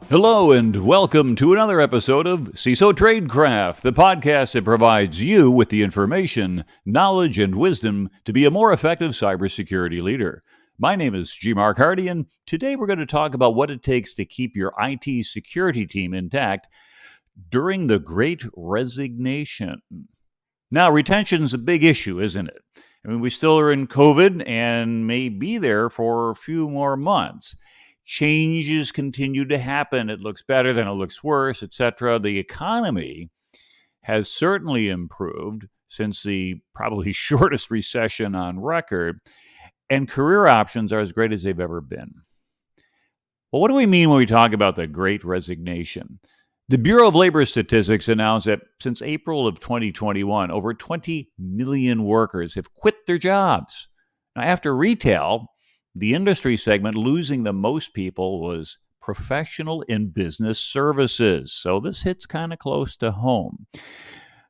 Hello and welcome to another episode of CISO Tradecraft, the podcast that provides you with the information, knowledge, and wisdom to be a more effective cybersecurity leader. My name is G. Mark Hardy, and today we're going to talk about what it takes to keep your IT security team intact during the Great Resignation. Now, retention is a big issue, isn't it? I mean, we still are in COVID and may be there for a few more months. Changes continue to happen. It looks better, then it looks worse, etc. The economy has certainly improved since the probably shortest recession on record, and career options are as great as they've ever been. Well, what do we mean when we talk about the Great Resignation? The Bureau of Labor Statistics announced that since April of 2021, over 20 million workers have quit their jobs. Now, after retail, the industry segment losing the most people was professional and business services. So this hits kind of close to home.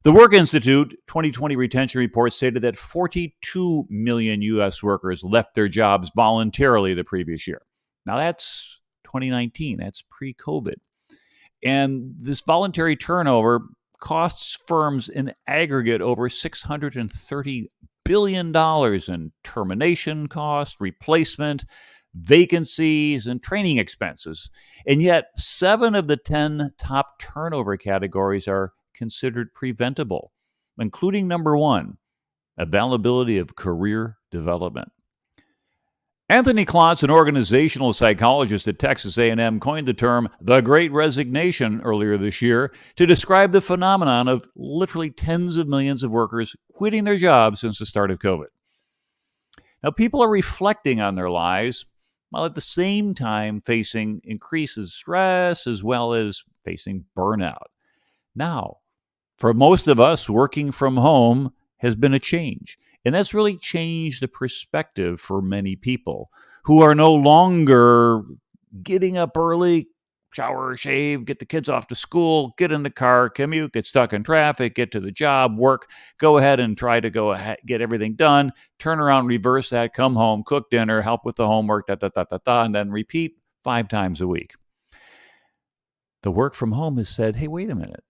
The Work Institute 2020 retention report stated that 42 million U.S. workers left their jobs voluntarily the previous year. Now that's 2019, that's pre-COVID. And this voluntary turnover costs firms in aggregate over $630 billion in termination cost, replacement, vacancies, and training expenses. And yet, 7 of the 10 top turnover categories are considered preventable, including number 1, availability of career development. Anthony Klotz, an organizational psychologist at Texas A&M, coined the term the Great Resignation earlier this year to describe the phenomenon of literally tens of millions of workers quitting their jobs since the start of COVID. Now, people are reflecting on their lives while at the same time facing increases stress as well as facing burnout. Now, for most of us, working from home has been a change. And that's really changed the perspective for many people who are no longer getting up early, shower, shave, get the kids off to school, get in the car, commute, get stuck in traffic, get to the job, work, go ahead and try to get everything done, turn around, reverse that, come home, cook dinner, help with the homework, and then repeat 5 times a week. The work from home has said, hey, wait a minute.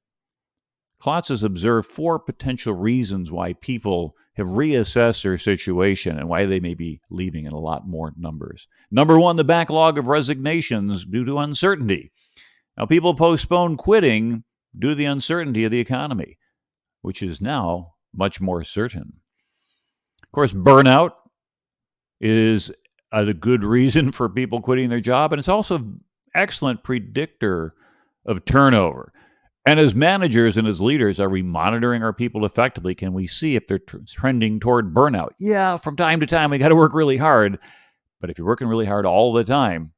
Klotz has observed 4 potential reasons why people have reassessed their situation and why they may be leaving in a lot more numbers. Number 1, the backlog of resignations due to uncertainty. Now, people postpone quitting due to the uncertainty of the economy, which is now much more certain. Of course, burnout is a good reason for people quitting their job, and it's also an excellent predictor of turnover. And as managers and as leaders, are we monitoring our people effectively? Can we see if they're trending toward burnout? Yeah, from time to time, we got to work really hard. But if you're working really hard all the time,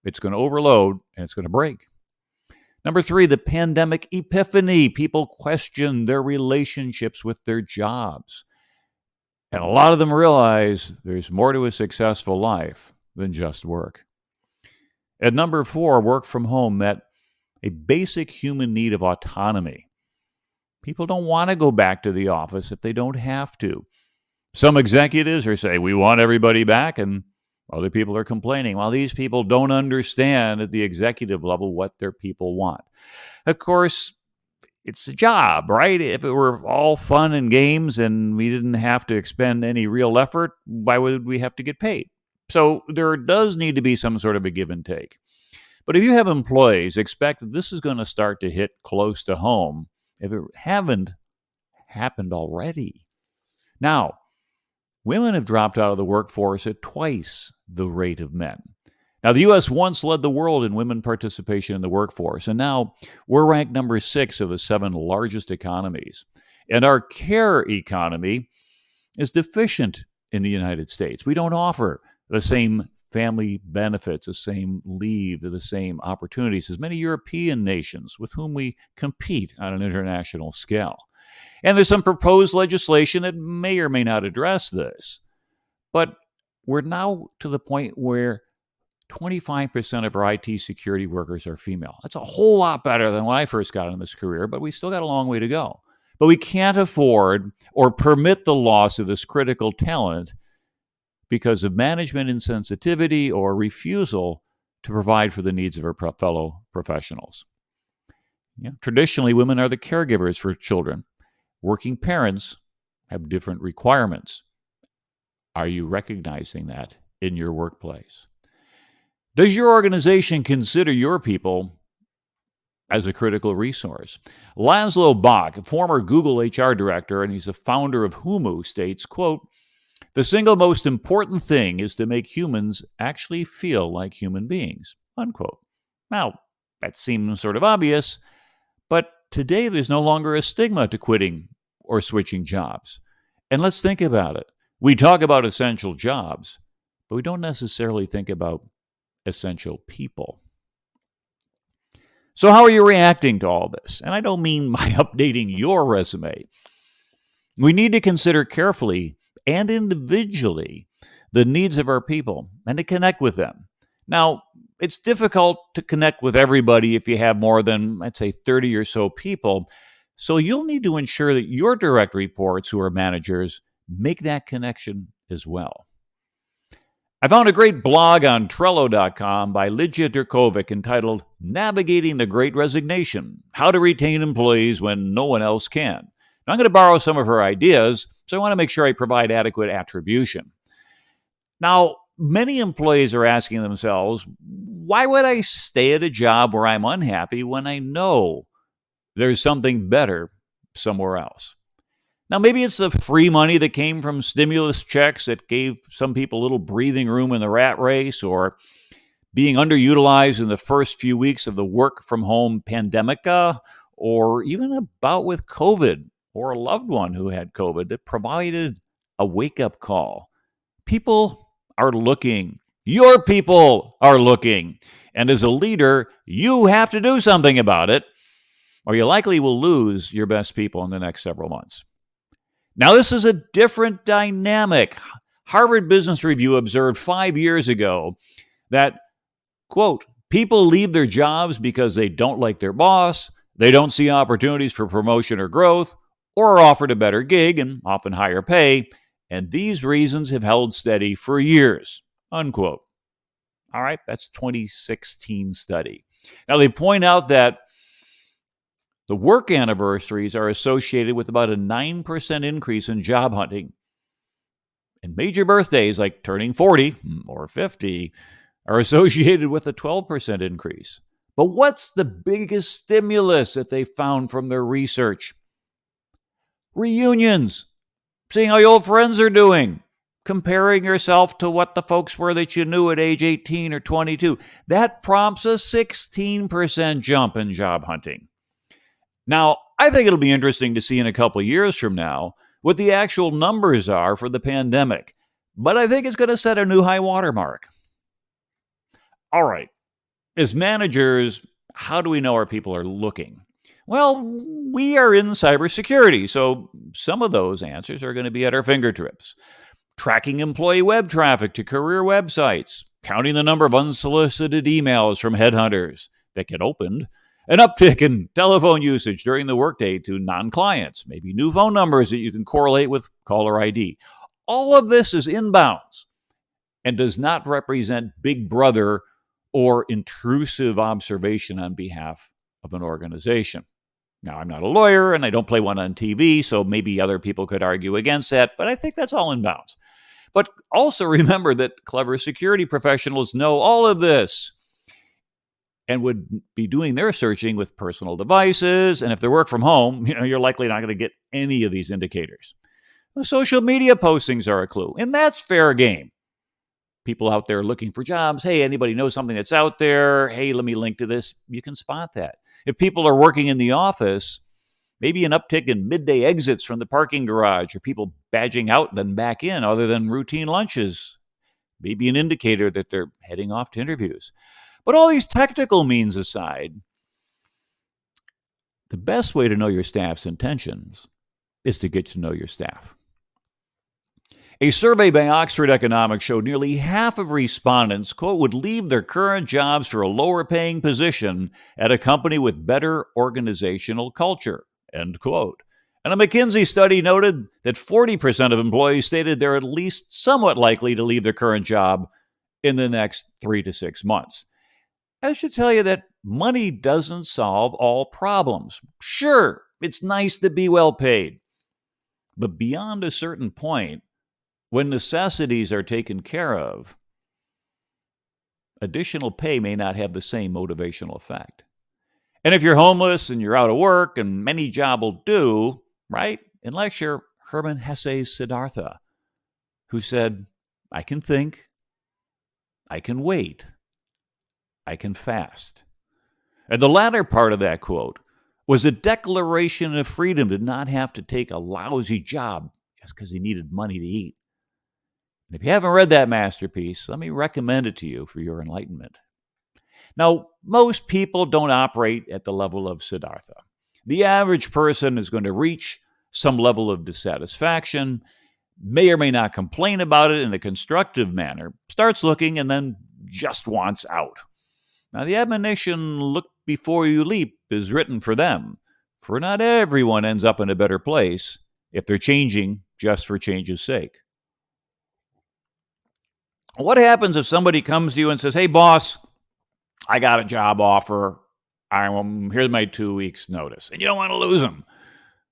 it's going to overload and it's going to break. Number 3, the pandemic epiphany. People question their relationships with their jobs. And a lot of them realize there's more to a successful life than just work. At number 4, work from home met a basic human need of autonomy. People don't want to go back to the office if they don't have to. Some executives are saying, we want everybody back, and other people are complaining. Well, these people don't understand at the executive level what their people want. Of course, it's a job, right? If it were all fun and games and we didn't have to expend any real effort, why would we have to get paid? So there does need to be some sort of a give and take. But if you have employees, expect that this is going to start to hit close to home if it haven't happened already. Now, women have dropped out of the workforce at twice the rate of men. Now, the U.S. once led the world in women participation in the workforce, and now we're ranked number 6 of the 7 largest economies. And our care economy is deficient in the United States. We don't offer the same family benefits, the same leave, the same opportunities as many European nations with whom we compete on an international scale. And there's some proposed legislation that may or may not address this. But we're now to the point where 25% of our IT security workers are female. That's a whole lot better than when I first got in this career, but we still got a long way to go. But we can't afford or permit the loss of this critical talent because of management insensitivity or refusal to provide for the needs of our fellow professionals. Traditionally, women are the caregivers for children. Working parents have different requirements. Are you recognizing that in your workplace? Does your organization consider your people as a critical resource? Laszlo Bock, former Google HR director, and he's the founder of Humu, states, quote, "The single most important thing is to make humans actually feel like human beings," unquote. Now, that seems sort of obvious, but today there's no longer a stigma to quitting or switching jobs. And let's think about it. We talk about essential jobs, but we don't necessarily think about essential people. So how are you reacting to all this? And I don't mean by updating your resume. We need to consider carefully and individually the needs of our people and to connect with them. Now, it's difficult to connect with everybody if you have more than, let's say, 30 or so people. So you'll need to ensure that your direct reports, who are managers, make that connection as well. I found a great blog on Trello.com by Lidja Durkovic entitled "Navigating the Great Resignation: How to Retain Employees When No One Else Can." Now, I'm going to borrow some of her ideas, so I want to make sure I provide adequate attribution. Now, many employees are asking themselves, why would I stay at a job where I'm unhappy when I know there's something better somewhere else? Now, maybe it's the free money that came from stimulus checks that gave some people a little breathing room in the rat race, or being underutilized in the first few weeks of the work-from-home pandemic, or even a bout with COVID, or a loved one who had COVID that provided a wake-up call. People are looking. Your people are looking. And as a leader, you have to do something about it, or you likely will lose your best people in the next several months. Now, this is a different dynamic. Harvard Business Review observed 5 years ago that, quote, "People leave their jobs because they don't like their boss, they don't see opportunities for promotion or growth, or are offered a better gig and often higher pay, and these reasons have held steady for years," unquote. All right, that's 2016 study. Now, they point out that the work anniversaries are associated with about a 9% increase in job hunting. And major birthdays like turning 40 or 50 are associated with a 12% increase. But what's the biggest stimulus that they found from their research? Reunions. Seeing how your old friends are doing. Comparing yourself to what the folks were that you knew at age 18 or 22. That prompts a 16% jump in job hunting. Now, I think it'll be interesting to see in a couple years from now what the actual numbers are for the pandemic. But I think it's going to set a new high watermark. All right. As managers, how do we know our people are looking? Well, we are in cybersecurity, so some of those answers are going to be at our fingertips. Tracking employee web traffic to career websites, counting the number of unsolicited emails from headhunters that get opened, an uptick in telephone usage during the workday to non-clients, maybe new phone numbers that you can correlate with caller ID. All of this is inbounds and does not represent Big Brother or intrusive observation on behalf of an organization. Now, I'm not a lawyer and I don't play one on TV, so maybe other people could argue against that, but I think that's all inbounds. But also remember that clever security professionals know all of this and would be doing their searching with personal devices. And if they work from home, you're likely not going to get any of these indicators. The social media postings are a clue, and that's fair game. People out there looking for jobs. Hey, anybody know something that's out there? Hey, let me link to this. You can spot that. If people are working in the office, maybe an uptick in midday exits from the parking garage, or people badging out then back in other than routine lunches, maybe an indicator that they're heading off to interviews. But all these technical means aside, the best way to know your staff's intentions is to get to know your staff. A survey by Oxford Economics showed nearly half of respondents, quote, would leave their current jobs for a lower paying position at a company with better organizational culture, end quote. And a McKinsey study noted that 40% of employees stated they're at least somewhat likely to leave their current job in the next 3 to 6 months. I should tell you that money doesn't solve all problems. Sure, it's nice to be well paid, but beyond a certain point, when necessities are taken care of, additional pay may not have the same motivational effect. And if you're homeless and you're out of work, and any job will do, right? Unless you're Hermann Hesse's Siddhartha, who said, I can think, I can wait, I can fast. And the latter part of that quote was a declaration of freedom to not have to take a lousy job just because he needed money to eat. And if you haven't read that masterpiece, let me recommend it to you for your enlightenment. Now, most people don't operate at the level of Siddhartha. The average person is going to reach some level of dissatisfaction, may or may not complain about it in a constructive manner, starts looking, and then just wants out. Now, the admonition, look before you leap, is written for them, for not everyone ends up in a better place if they're changing just for change's sake. What happens if somebody comes to you and says, hey, boss, I got a job offer. Here's my 2 weeks notice. And you don't want to lose them.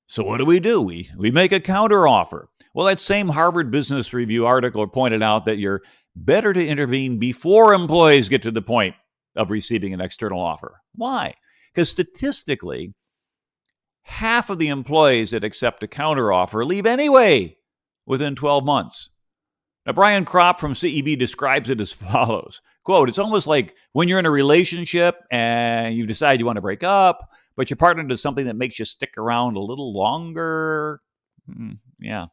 So what do? We make a counter offer. Well, that same Harvard Business Review article pointed out that you're better to intervene before employees get to the point of receiving an external offer. Why? Because statistically, half of the employees that accept a counter offer leave anyway within 12 months. Now, Brian Kropp from CEB describes it as follows. Quote, it's almost like when you're in a relationship and you decide you want to break up, but your partner does something that makes you stick around a little longer. Yeah.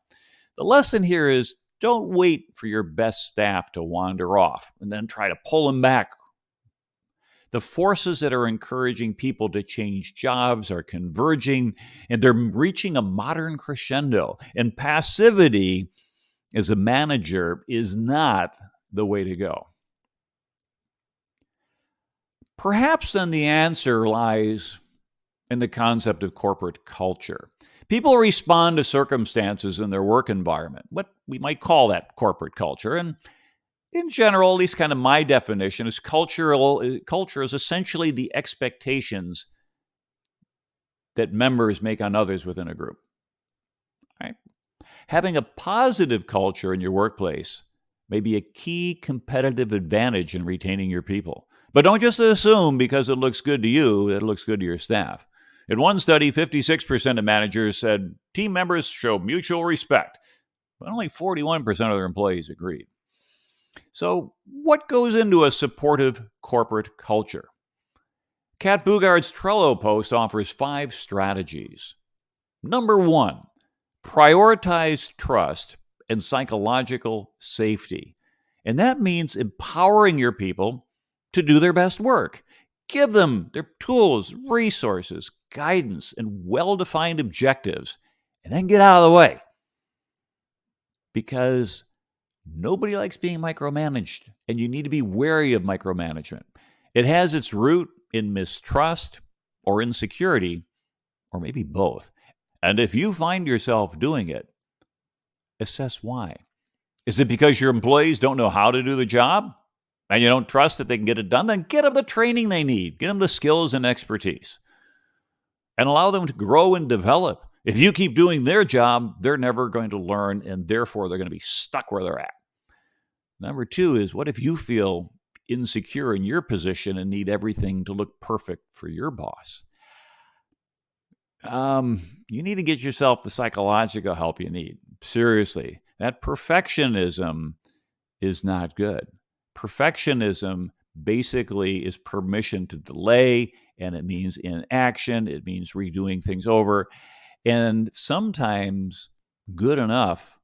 The lesson here is don't wait for your best staff to wander off and then try to pull them back. The forces that are encouraging people to change jobs are converging, and they're reaching a modern crescendo. And passivity as a manager is not the way to go. Perhaps then the answer lies in the concept of corporate culture. People respond to circumstances in their work environment, what we might call that corporate culture. And in general, at least kind of my definition, is culture is essentially the expectations that members make on others within a group. Right? Having a positive culture in your workplace may be a key competitive advantage in retaining your people. But don't just assume because it looks good to you that it looks good to your staff. In one study, 56% of managers said team members show mutual respect, but only 41% of their employees agreed. So what goes into a supportive corporate culture? Kat Bugard's Trello post offers 5 strategies. Number 1, prioritize trust and psychological safety. And that means empowering your people to do their best work. Give them their tools, resources, guidance, and well-defined objectives, and then get out of the way. Because nobody likes being micromanaged, and you need to be wary of micromanagement. It has its root in mistrust or insecurity, or maybe both. And if you find yourself doing it, assess why. Is it because your employees don't know how to do the job and you don't trust that they can get it done? Then get them the training they need. Get them the skills and expertise and allow them to grow and develop. If you keep doing their job, they're never going to learn, and therefore they're going to be stuck where they're at. Number 2 is, what if you feel insecure in your position and need everything to look perfect for your boss? You need to get yourself the psychological help you need. Seriously, that perfectionism is not good. Perfectionism basically is permission to delay, and it means inaction. It means redoing things over. And sometimes good enough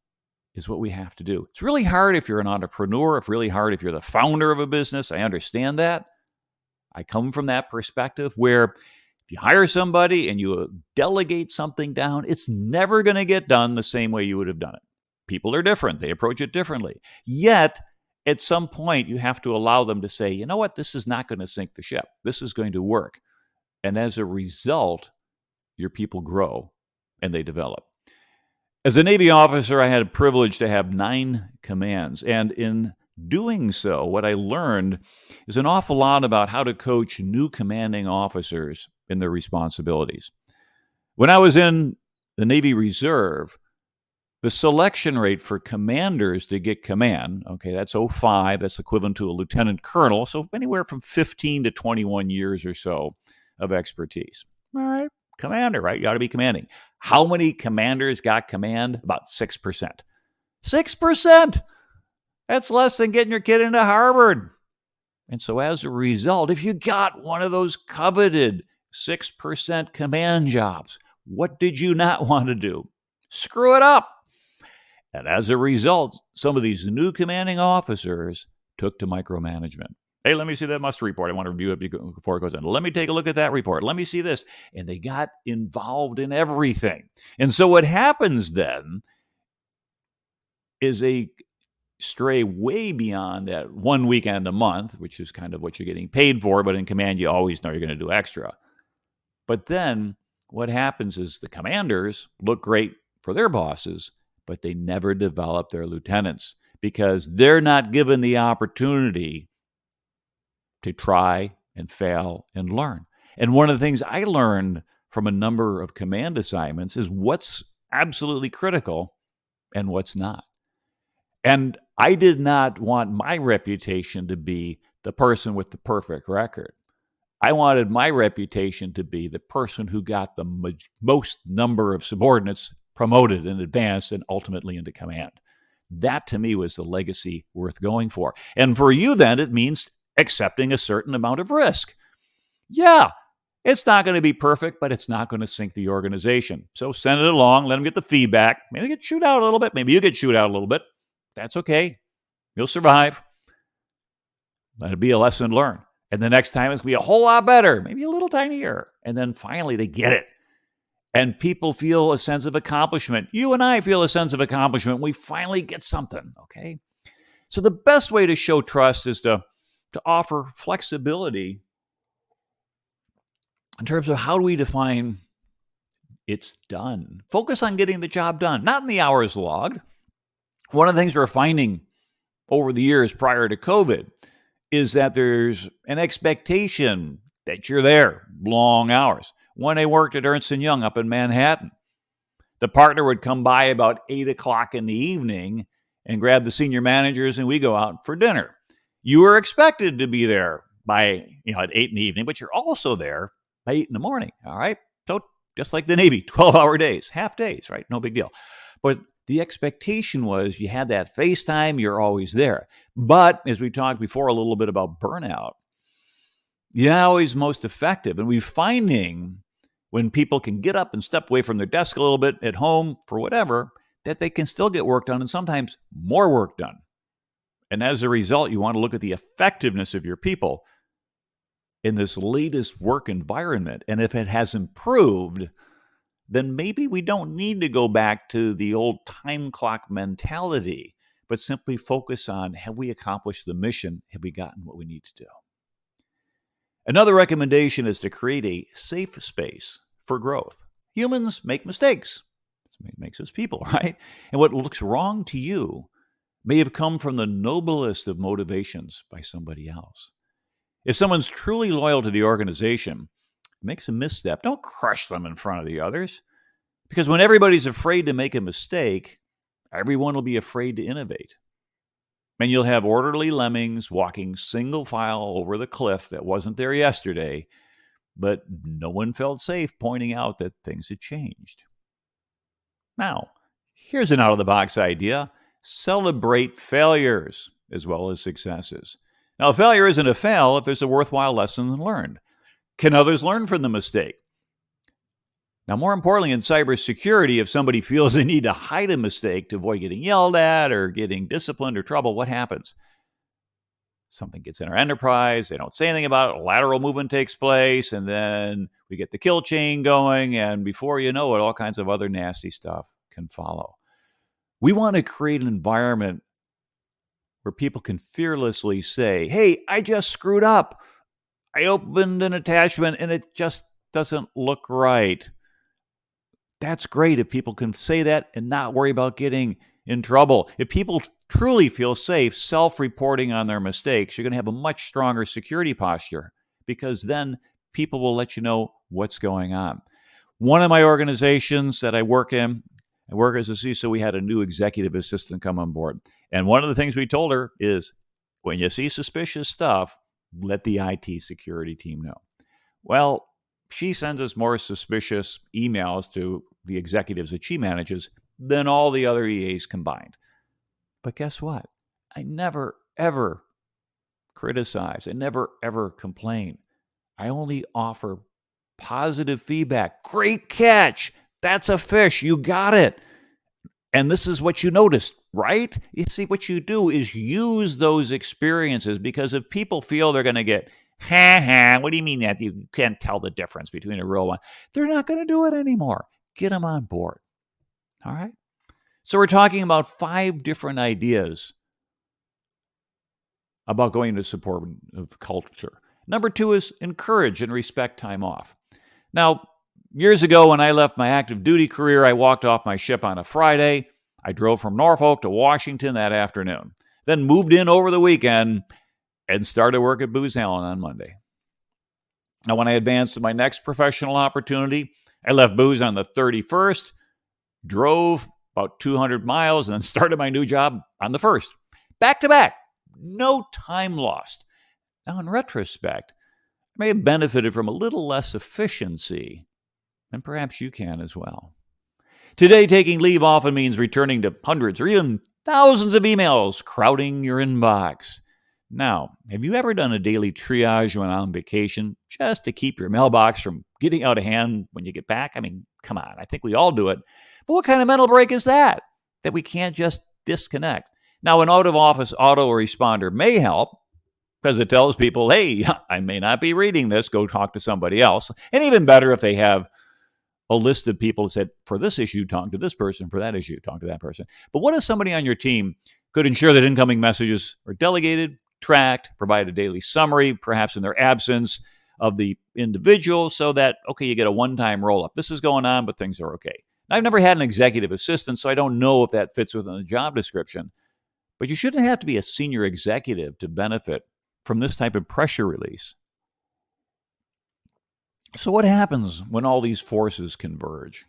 is what we have to do. It's really hard if you're an entrepreneur. It's really hard if you're the founder of a business. I understand that. I come from that perspective where if you hire somebody and you delegate something down, it's never going to get done the same way you would have done it. People are different. They approach it differently. Yet, at some point, you have to allow them to say, you know what, this is not going to sink the ship. This is going to work. And as a result, your people grow and they develop. As a Navy officer, I had a privilege to have 9 commands. And in doing so, what I learned is an awful lot about how to coach new commanding officers in their responsibilities. When I was in the Navy Reserve, the selection rate for commanders to get command, okay, that's 05, that's equivalent to a lieutenant colonel, so anywhere from 15 to 21 years or so of expertise. All right, commander, right? You ought to be commanding. How many commanders got command? About 6%. 6%! That's less than getting your kid into Harvard. And so as a result, if you got one of those coveted 6% command jobs, what did you not want to do? Screw it up. And as a result, some of these new commanding officers took to micromanagement. Hey, let me see that muster report. I want to review it before it goes in. Let me take a look at that report. Let me see this. And they got involved in everything. And so what happens then is they stray way beyond that 1 weekend a month, which is kind of what you're getting paid for, but in command, you always know you're going to do extra. But then what happens is the commanders look great for their bosses, but they never develop their lieutenants because they're not given the opportunity to try and fail and learn. And one of the things I learned from a number of command assignments is what's absolutely critical and what's not. And I did not want my reputation to be the person with the perfect record. I wanted my reputation to be the person who got the most number of subordinates promoted and advanced and ultimately into command. That to me was the legacy worth going for. And for you then, it means accepting a certain amount of risk. Yeah, it's not going to be perfect, but it's not going to sink the organization. So send it along, let them get the feedback. Maybe they get chewed out a little bit. Maybe you get chewed out a little bit. That's okay. You'll survive. Let it be a lesson learned. And the next time it's going to be a whole lot better, maybe a little tinier. And then finally they get it. And people feel a sense of accomplishment. You and I feel a sense of accomplishment. We finally get something, okay? So the best way to show trust is to offer flexibility in terms of how do we define it's done. Focus on getting the job done, not in the hours logged. One of the things we're finding over the years prior to COVID is that there's an expectation that you're there long hours. When I worked at Ernst & Young up in Manhattan, the partner would come by about 8 o'clock in the evening and grab the senior managers and we go out for dinner. You were expected to be there by, at 8 in the evening, but you're also there by 8 in the morning, all right? So just like the Navy, 12-hour days, half days, right? No big deal. But the expectation was you had that face time, you're always there. But as we talked before a little bit about burnout, you're not always most effective. And we're finding when people can get up and step away from their desk a little bit at home for whatever, that they can still get work done and sometimes more work done. And as a result, you want to look at the effectiveness of your people in this latest work environment. And if it has improved, then maybe we don't need to go back to the old time clock mentality, but simply focus on, have we accomplished the mission? Have we gotten what we need to do? Another recommendation is to create a safe space for growth. Humans make mistakes. It makes us people, right? And what looks wrong to you may have come from the noblest of motivations by somebody else. If someone's truly loyal to the organization, makes a misstep, don't crush them in front of the others. Because when everybody's afraid to make a mistake, everyone will be afraid to innovate. And you'll have orderly lemmings walking single file over the cliff that wasn't there yesterday, but no one felt safe pointing out that things had changed. Now, here's an out-of-the-box idea. Celebrate failures as well as successes. Now, a failure isn't a fail if there's a worthwhile lesson learned. Can others learn from the mistake? Now, more importantly, in cybersecurity, if somebody feels they need to hide a mistake to avoid getting yelled at or getting disciplined or trouble, what happens? Something gets in our enterprise, they don't say anything about it, a lateral movement takes place, and then we get the kill chain going, and before you know it, all kinds of other nasty stuff can follow. We want to create an environment where people can fearlessly say, hey, I just screwed up. I opened an attachment and it just doesn't look right. That's great if people can say that and not worry about getting in trouble. If people truly feel safe self-reporting on their mistakes, you're going to have a much stronger security posture, because then people will let you know what's going on. One of my organizations that I work in, I work as a CISO, we had a new executive assistant come on board. And one of the things we told her is, when you see suspicious stuff, let the IT security team know. Well, she sends us more suspicious emails to the executives that she manages than all the other EAs combined. But guess what? I never, ever criticize. I never, ever complain. I only offer positive feedback. Great catch. That's a fish. You got it. And this is what you noticed, right? You see, what you do is use those experiences, because if people feel they're going to get, what do you mean that you can't tell the difference between a real one? They're not going to do it anymore. Get them on board. All right? So we're talking about 5 different ideas about going to support of culture. Number 2 is encourage and respect time off. Now, years ago when I left my active duty career, I walked off my ship on a Friday. I drove from Norfolk to Washington that afternoon, then moved in over the weekend and started work at Booz Allen on Monday. Now, when I advanced to my next professional opportunity, I left Booz on the 31st, drove about 200 miles, and then started my new job on the 1st. Back to back. No time lost. Now, in retrospect, I may have benefited from a little less efficiency, and perhaps you can as well. Today, taking leave often means returning to hundreds or even thousands of emails crowding your inbox. Now, have you ever done a daily triage when on vacation just to keep your mailbox from getting out of hand when you get back? I mean, come on, I think we all do it. But what kind of mental break is that we can't just disconnect? Now, an out-of-office autoresponder may help, because it tells people, hey, I may not be reading this, go talk to somebody else. And even better if they have a list of people that said, for this issue, talk to this person, for that issue, talk to that person. But what if somebody on your team could ensure that incoming messages are delegated, tracked, provide a daily summary, perhaps in their absence, of the individual, so that, okay, you get a one-time roll-up. This is going on, but things are okay. Now, I've never had an executive assistant, so I don't know if that fits within the job description. But you shouldn't have to be a senior executive to benefit from this type of pressure release. So what happens when all these forces converge?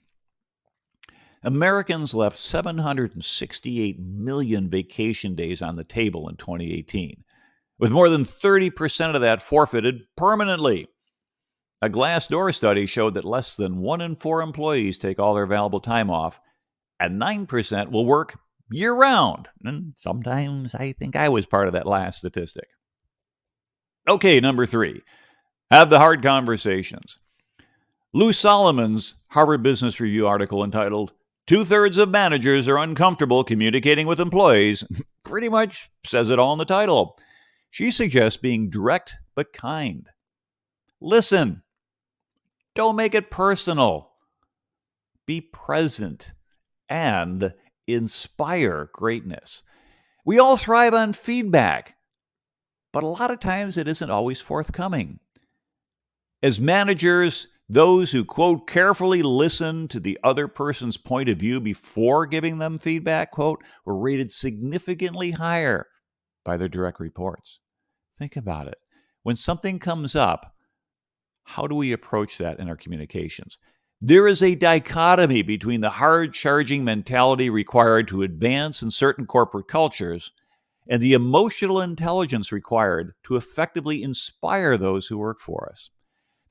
Americans left 768 million vacation days on the table in 2018, with more than 30% of that forfeited permanently. A Glassdoor study showed that less than 1 in 4 employees take all their valuable time off, and 9% will work year-round. And sometimes I think I was part of that last statistic. Okay, number 3, have the hard conversations. Lou Solomon's Harvard Business Review article entitled, "2/3 of managers are uncomfortable communicating with employees," pretty much says it all in the title. She suggests being direct but kind. Listen. Don't make it personal. Be present and inspire greatness. We all thrive on feedback, but a lot of times it isn't always forthcoming. As managers, those who, quote, carefully listen to the other person's point of view before giving them feedback, quote, were rated significantly higher by their direct reports. Think about it. When something comes up, how do we approach that in our communications? There is a dichotomy between the hard-charging mentality required to advance in certain corporate cultures and the emotional intelligence required to effectively inspire those who work for us.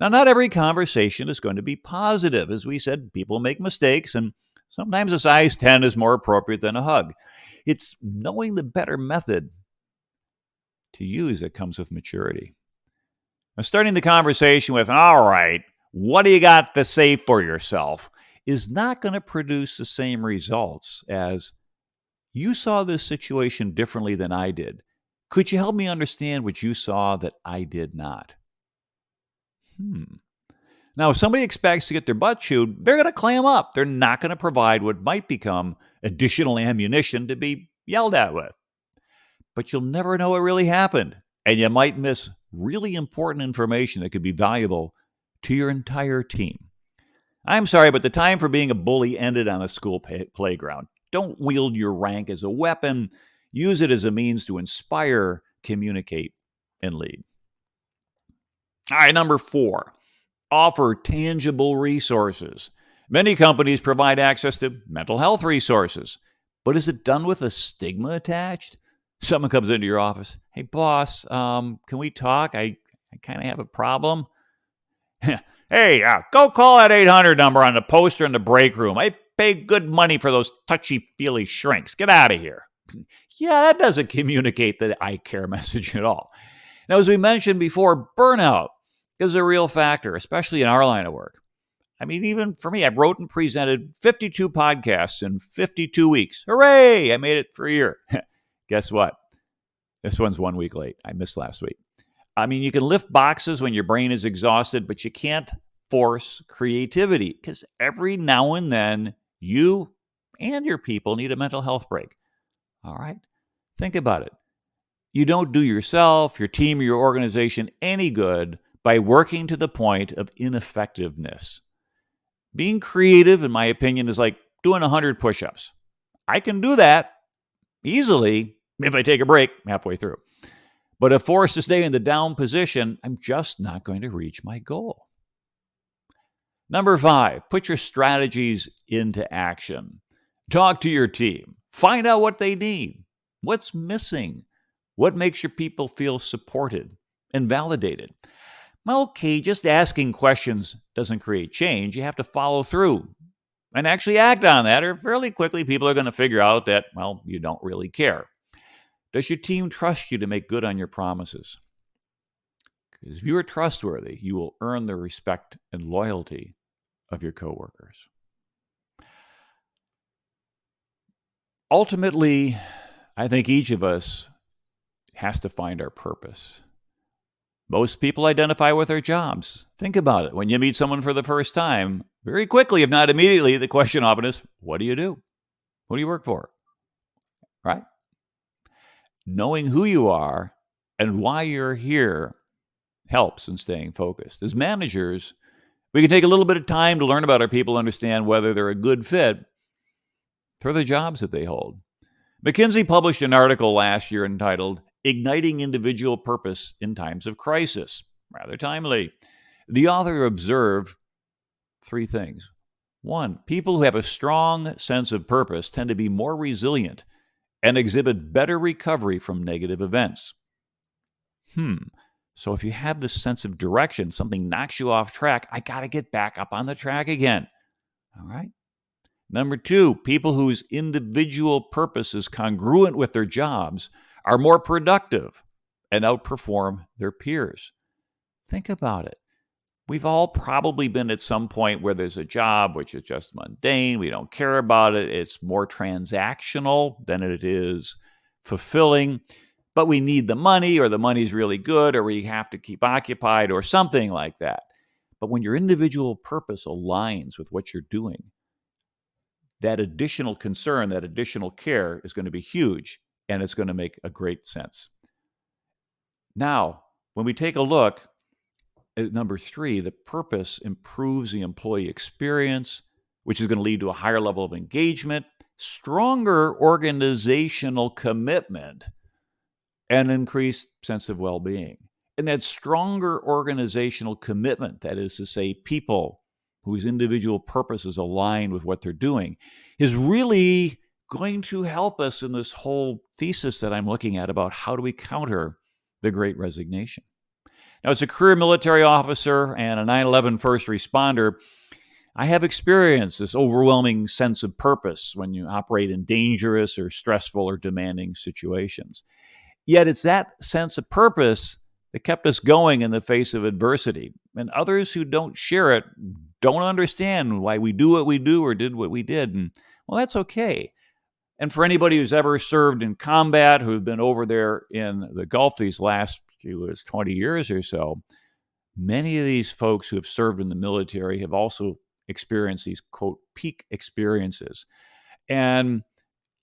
Now, not every conversation is going to be positive. As we said, people make mistakes, and sometimes a size 10 is more appropriate than a hug. It's knowing the better method to use that comes with maturity. Now, starting the conversation with, all right, what do you got to say for yourself, is not going to produce the same results as, you saw this situation differently than I did. Could you help me understand what you saw that I did not? Now, if somebody expects to get their butt chewed, they're going to clam up. They're not going to provide what might become additional ammunition to be yelled at with. But you'll never know what really happened, and you might miss really important information that could be valuable to your entire team. I'm sorry, but the time for being a bully ended on a school playground. Don't wield your rank as a weapon. Use it as a means to inspire, communicate, and lead. All right, number 4, offer tangible resources. Many companies provide access to mental health resources, but is it done with a stigma attached? Someone comes into your office. Hey, boss, can we talk? I kind of have a problem. Hey, go call that 800 number on the poster in the break room. I pay good money for those touchy-feely shrinks. Get out of here. Yeah, that doesn't communicate the I care message at all. Now, as we mentioned before, burnout is a real factor, especially in our line of work. I mean, even for me, I wrote and presented 52 podcasts in 52 weeks. Hooray! I made it for a year. Guess what? This one's 1 week late. I missed last week. I mean, you can lift boxes when your brain is exhausted, but you can't force creativity because every now and then you and your people need a mental health break. All right? Think about it. You don't do yourself, your team, or your organization any good by working to the point of ineffectiveness. Being creative, in my opinion, is like doing 100 push-ups. I can do that easily if I take a break halfway through. But if forced to stay in the down position, I'm just not going to reach my goal. Number 5, put your strategies into action. Talk to your team. Find out what they need. What's missing? What makes your people feel supported and validated? Well, okay, just asking questions doesn't create change. You have to follow through and actually act on that, or fairly quickly people are going to figure out that, well, you don't really care. Does your team trust you to make good on your promises? Because if you are trustworthy, you will earn the respect and loyalty of your coworkers. Ultimately, I think each of us has to find our purpose. Most people identify with their jobs. Think about it. When you meet someone for the first time, very quickly, if not immediately, the question often is, what do you do? What do you work for? Right? Knowing who you are and why you're here helps in staying focused. As managers, we can take a little bit of time to learn about our people, understand whether they're a good fit for the jobs that they hold. McKinsey published an article last year entitled Igniting Individual Purpose in Times of Crisis. Rather timely. The author observed 3 things. 1, people who have a strong sense of purpose tend to be more resilient and exhibit better recovery from negative events. So if you have this sense of direction, something knocks you off track, I got to get back up on the track again. All right? Number 2, people whose individual purpose is congruent with their jobs are more productive and outperform their peers. Think about it. We've all probably been at some point where there's a job which is just mundane. We don't care about it. It's more transactional than it is fulfilling. But we need the money, or the money's really good, or we have to keep occupied, or something like that. But when your individual purpose aligns with what you're doing, that additional concern, that additional care is going to be huge, and it's going to make a great sense. Now, when we take a look at number 3, the purpose improves the employee experience, which is going to lead to a higher level of engagement, stronger organizational commitment, and increased sense of well-being. And that stronger organizational commitment, that is to say, people whose individual purpose is aligned with what they're doing, is really going to help us in this whole thesis that I'm looking at about how do we counter the Great Resignation. Now, as a career military officer and a 9/11 first responder, I have experienced this overwhelming sense of purpose when you operate in dangerous or stressful or demanding situations. Yet it's that sense of purpose that kept us going in the face of adversity. And others who don't share it don't understand why we do what we do or did what we did. And, well, that's okay. And for anybody who's ever served in combat, who's been over there in the Gulf these last 20 years or so, many of these folks who have served in the military have also experienced these, quote, peak experiences. And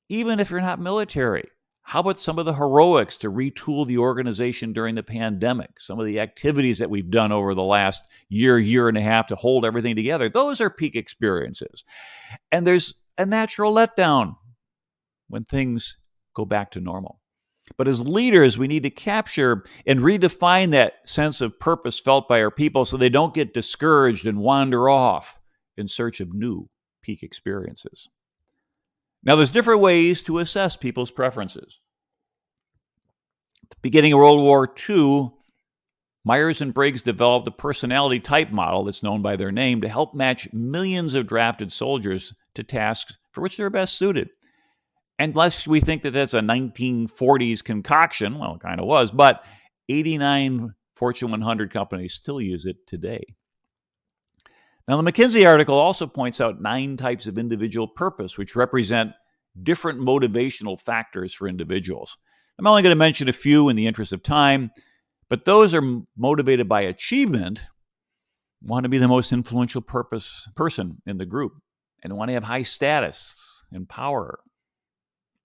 even if you're not military, how about some of the heroics to retool the organization during the pandemic? Some of the activities that we've done over the last year and a half to hold everything together, those are peak experiences. And there's a natural letdown when things go back to normal. But as leaders, we need to capture and redefine that sense of purpose felt by our people so they don't get discouraged and wander off in search of new peak experiences. Now, there's different ways to assess people's preferences. At the beginning of World War II, Myers-Briggs developed a personality type model that's known by their name to help match millions of drafted soldiers to tasks for which they're best suited. Unless we think that that's a 1940s concoction, well, it kind of was, but 89 Fortune 100 companies still use it today. Now, the McKinsey article also points out 9 types of individual purpose, which represent different motivational factors for individuals. I'm only going to mention a few in the interest of time, but those are motivated by achievement, want to be the most influential person in the group, and want to have high status and power.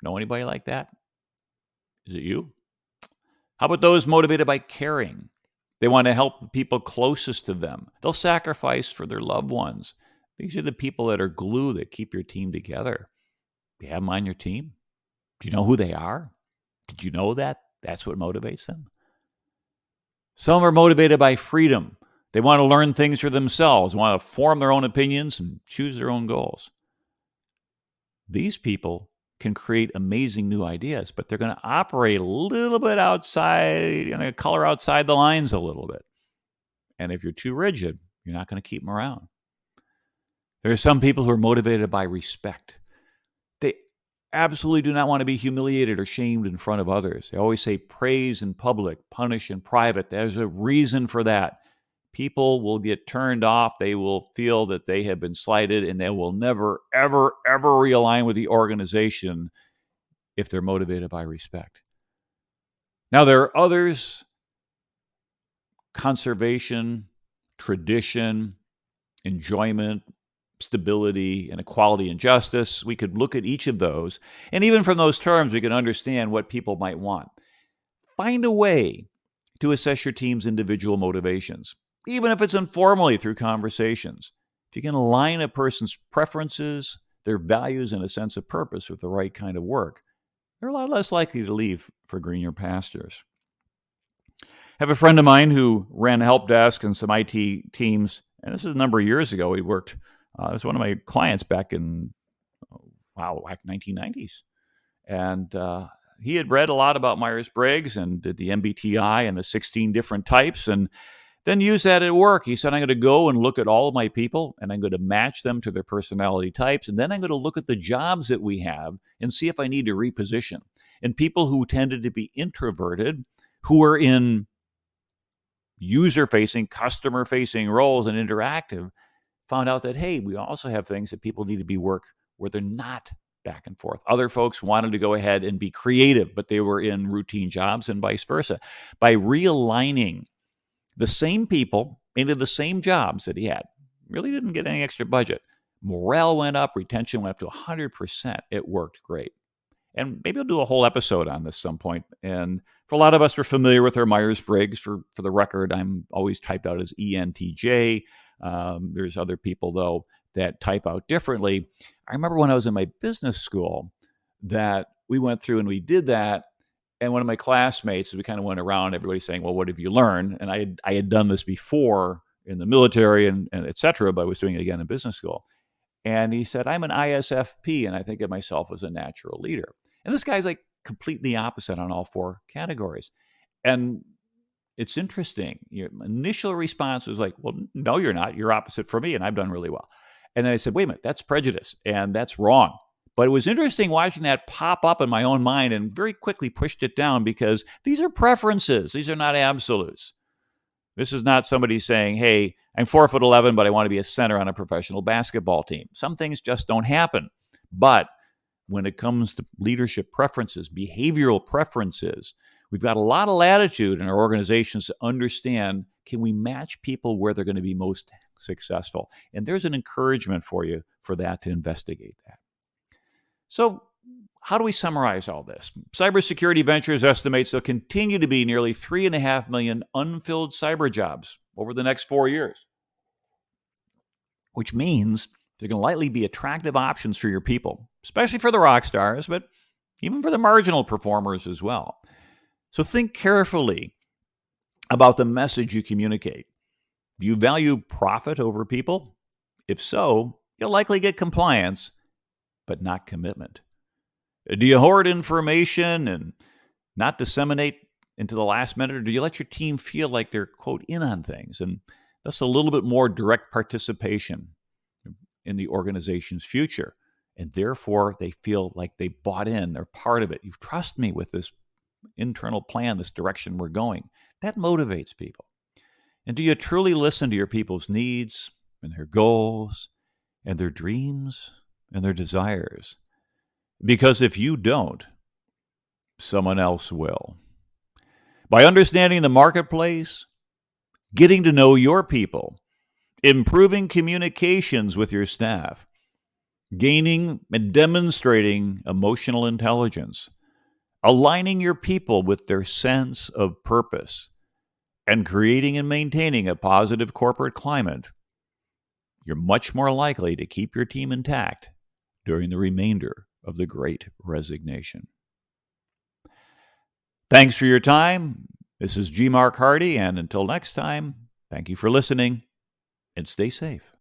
Know anybody like that? Is it you? How about those motivated by caring? They want to help the people closest to them. They'll sacrifice for their loved ones. These are the people that are glue that keep your team together. Do you have them on your team? Do you know who they are? Did you know that? That's what motivates them. Some are motivated by freedom. They want to learn things for themselves, want to form their own opinions and choose their own goals. These people can create amazing new ideas, but they're going to operate a little bit outside, color outside the lines a little bit. And if you're too rigid, you're not going to keep them around. There are some people who are motivated by respect. They absolutely do not want to be humiliated or shamed in front of others. They always say praise in public, punish in private. There's a reason for that. People will get turned off. They will feel that they have been slighted, and they will never, ever, ever realign with the organization if they're motivated by respect. Now, there are others: conservation, tradition, enjoyment, stability, and equality and justice. We could look at each of those, and even from those terms, we can understand what people might want. Find a way to assess your team's individual motivations, even if it's informally through conversations. If you can align a person's preferences, their values, and a sense of purpose with the right kind of work, they're a lot less likely to leave for greener pastures. I have a friend of mine who ran a help desk and some IT teams, and this is a number of years ago. He worked, it was one of my clients back in, 1990s. And he had read a lot about Myers-Briggs and did the MBTI and the 16 different types, and then use that at work. He said, I'm going to go and look at all of my people, and I'm going to match them to their personality types, and then I'm going to look at the jobs that we have and see if I need to reposition. And people who tended to be introverted, who were in user-facing, customer-facing roles and interactive, found out that, hey, we also have things that people need to be work where they're not back and forth. Other folks wanted to go ahead and be creative, but they were in routine jobs, and vice versa. By realigning the same people into the same jobs that he had, really didn't get any extra budget. Morale went up, retention went up to 100%. It worked great. And maybe I'll do a whole episode on this some point. And for a lot of us, we're familiar with our Myers-Briggs. For the record, I'm always typed out as ENTJ. There's other people, though, that type out differently. I remember when I was in my business school that we went through and we did that. And one of my classmates, we kind of went around, everybody saying, well, what have you learned? And I had done this before in the military and et cetera, but I was doing it again in business school. And he said, I'm an ISFP, and I think of myself as a natural leader. And this guy's like completely opposite on all 4 categories. And it's interesting. Your initial response was like, well, no, you're not. You're opposite for me, and I've done really well. And then I said, wait a minute, that's prejudice, and that's wrong. But it was interesting watching that pop up in my own mind, and very quickly pushed it down, because these are preferences. These are not absolutes. This is not somebody saying, hey, I'm 4'11", but I want to be a center on a professional basketball team. Some things just don't happen. But when it comes to leadership preferences, behavioral preferences, we've got a lot of latitude in our organizations to understand, can we match people where they're going to be most successful? And there's an encouragement for you for that, to investigate that. So how do we summarize all this? Cybersecurity Ventures estimates there'll continue to be nearly 3.5 million unfilled cyber jobs over the next 4 years, which means there can likely be attractive options for your people, especially for the rock stars, but even for the marginal performers as well. So think carefully about the message you communicate. Do you value profit over people? If so, you'll likely get compliance, but not commitment. Do you hoard information and not disseminate into the last minute, or do you let your team feel like they're, quote, in on things, and thus a little bit more direct participation in the organization's future, and therefore they feel like they bought in, they're part of it. You trust me with this internal plan, this direction we're going. That motivates people. And do you truly listen to your people's needs and their goals and their dreams and their desires? Because if you don't, someone else will. By understanding the marketplace, getting to know your people, improving communications with your staff, gaining and demonstrating emotional intelligence, aligning your people with their sense of purpose, and creating and maintaining a positive corporate climate, you're much more likely to keep your team intact during the remainder of the Great Resignation. Thanks for your time. This is G. Mark Hardy, and until next time, thank you for listening, and stay safe.